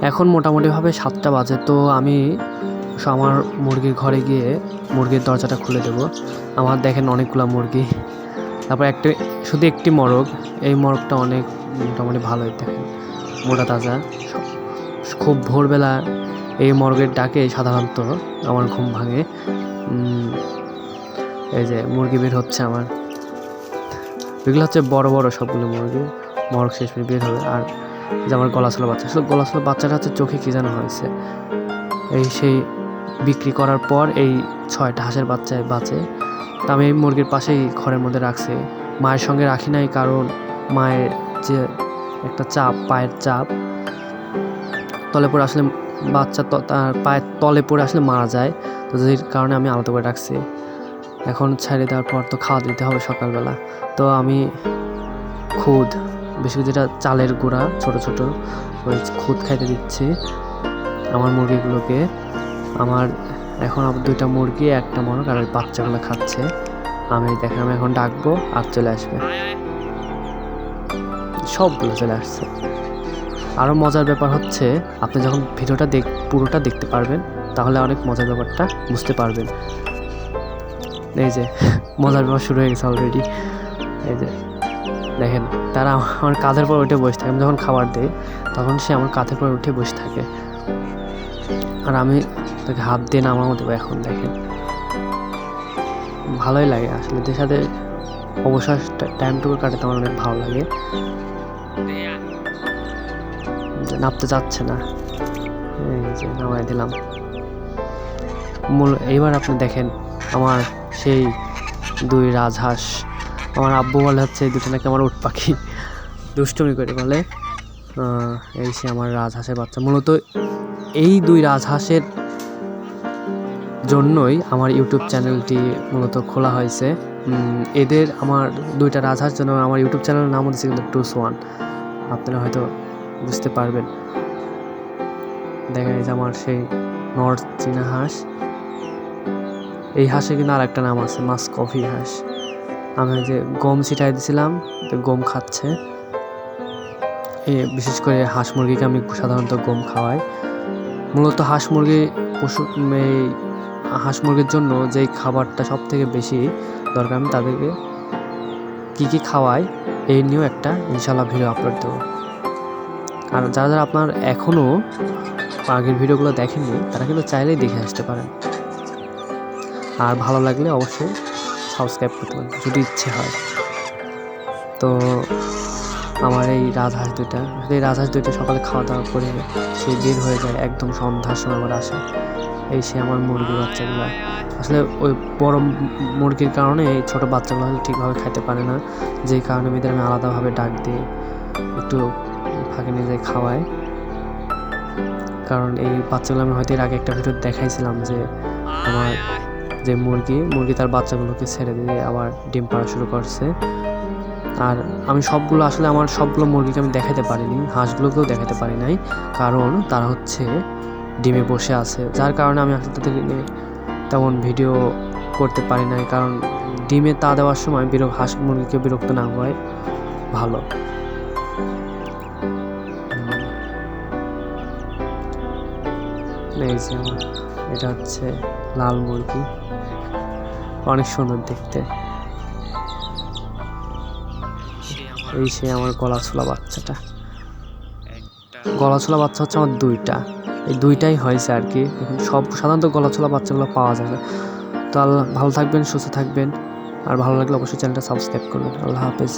এখন মোটামুটিভাবে 7টা বাজে। তো আমি আমার মুরগির ঘরে গিয়ে মুরগির দরজাটা খুলে দেবো। আমার দেখেন অনেকগুলো মুরগি, তারপর শুধু একটি মরগ। এই মরগটা অনেক মোটামুটি ভালোই, দেখেন মোটা তাজা। খুব ভোরবেলা এই মরগের ডাকে সাধারণত আমার ঘুম ভাঙে। এই যে মুরগি বের হচ্ছে আমার, এগুলো হচ্ছে বড় বড় সবগুলো মুরগি। মরগ শেষ বের হবে। আর যে আমার গলাছলা বাচ্চা, আসলে গলাছলা বাচ্চাটা হচ্ছে চোখে কী যেন হয়েছে, এই সেই বিক্রি করার পর এই 6টা হাঁসের বাচ্চায় বাঁচে। তা আমি এই মুরগির পাশেই ঘরের মধ্যে রাখছি। মায়ের সঙ্গে রাখি নাই, কারণ মায়ের যে একটা চাপ, পায়ের চাপ, তলে পড়ে আসলে বাচ্চা তার পায়ের তলে পড়ে আসলে মারা যায়। তো যের কারণে আমি আলাদা করে রাখছি। এখন ছেড়ে দেওয়ার পর তো খাওয়া দিতে হবে সকালবেলা। তো আমি খুদ, বেশি যেটা চালের গুঁড়া ছোট ছোট, ওই খুদ খাইতে দিচ্ছি আমার মুরগিগুলোকে। আমার এখন 2টা মুরগি, একটা মরগ আর বাচ্চাগুলো খাচ্ছে। আমি এখন ডাকবো আর চলে আসবে, সবগুলো চলে আসছে। আরও মজার ব্যাপার হচ্ছে, আপনি যখন ভিডিওটা পুরোটা দেখতে পারবেন, তাহলে অনেক মজার ব্যাপারটা বুঝতে পারবেন। এই যে মজার ব্যাপার শুরু হয়ে গেছে অলরেডি। এই যে দেখেন, তারা আমার কাঁধের পর উঠে বসে থাকে। আমি যখন খাবার দিই তখন সে আমার কাঁধের পর উঠে বসে থাকে, আর আমি তাকে হাত দিয়ে নামাও দেবো। এখন দেখেন ভালোই লাগে আসলে, এদের সাথে অবসর টাইমটুকু কাটাতে আমার অনেক ভালো লাগে। নামতে যাচ্ছে না, এই যে নামাই দিলাম। এইবার আপনি দেখেন আমার সেই 2 রাজহাঁস। আমার আব্বু বলে হচ্ছে এই দুটো নাকি আমার উট পাখি, দুষ্টুমি করে বলে। এই সে আমার রাজহাঁসের বাচ্চা। মূলত এই 2 রাজহাঁসের জন্যই আমার ইউটিউব চ্যানেলটি মূলত খোলা হয়েছে। আমার 2টা রাজহাঁস জন্য আমার ইউটিউব চ্যানেলের নাম হচ্ছে কিন্তু টুস1। আপনারা হয়তো বুঝতে পারবেন। দেখা যায় আমার সেই নর্থ চীনা হাঁস। এই হাঁসে কিন্তু আর একটা নাম আছে, মাস্কভি হাঁস। আমি যে গম ছিটাই দিয়েছিলাম, তো গম খাচ্ছে। বিশেষ করে হাঁস মুরগিকে আমি সাধারণত গম খাওয়াই। মূলত হাঁস মুরগির জন্য যেই খাবারটা সব থেকে বেশি দরকার, আমি তাদেরকে কী কী খাওয়াই এই নিয়েও একটা ইনশাল্লাহ ভিডিও আপলোড দেবো। আর যারা আপনার এখনও আগের ভিডিওগুলো দেখেননি, তারা কিন্তু চাইলেই দেখে আসতে পারেন। আর ভালো লাগলে অবশ্যই সাবস্ক্রাইব করতে পারেন যদি ইচ্ছে হয়। তো আমার এই রাজহাঁস 2টা সকালে খাওয়া দাওয়া করে সে বের হয়ে যায়, একদম সন্ধ্যার সময় আবার আসে। এই সে আমার মুরগির বাচ্চাগুলো। আসলে ওই বড় মুরগির কারণে এই ছোটো বাচ্চাগুলো ঠিকভাবে খাইতে পারে না, যেই কারণে এদের আমি আলাদাভাবে ডাক দিয়ে একটু ফাঁকে নিয়ে যাই খাওয়াই। কারণ এই বাচ্চাগুলো আমি হয়তো এর আগে একটা ভিডিও দেখাইছিলাম যে আমার যে মুরগি তার বাচ্চাগুলোকে ছেড়ে দিয়ে আবার ডিম পাড়া শুরু করছে। আর আমি আমার সবগুলো মুরগিকে আমি দেখাতে পারিনি, হাঁসগুলোকেও দেখাতে পারি নাই, কারণ তারা হচ্ছে ডিমে বসে আছে, যার কারণে আমি আসলে তাদেরকে তেমন ভিডিও করতে পারি নাই। কারণ ডিমে তা দেওয়ার সময় হাঁস মুরগিকে বিরক্ত না হয় ভালো। এই যে আমার এটা হচ্ছে লাল মুরগি, অনেক সুন্দর দেখতে। এই সে আমার গলাছোলা বাচ্চাটা। গলাছোলা বাচ্চা হচ্ছে আমার 2টা, এই 2টাই হয়েছে আর কি। এখন সাধারণত গলাছোলা বাচ্চাগুলো পাওয়া যায় না। তো ভালো থাকবেন, সুস্থ থাকবেন, আর ভালো লাগলে অবশ্যই চ্যানেলটা সাবস্ক্রাইব করবেন। আল্লাহ হাফেজ।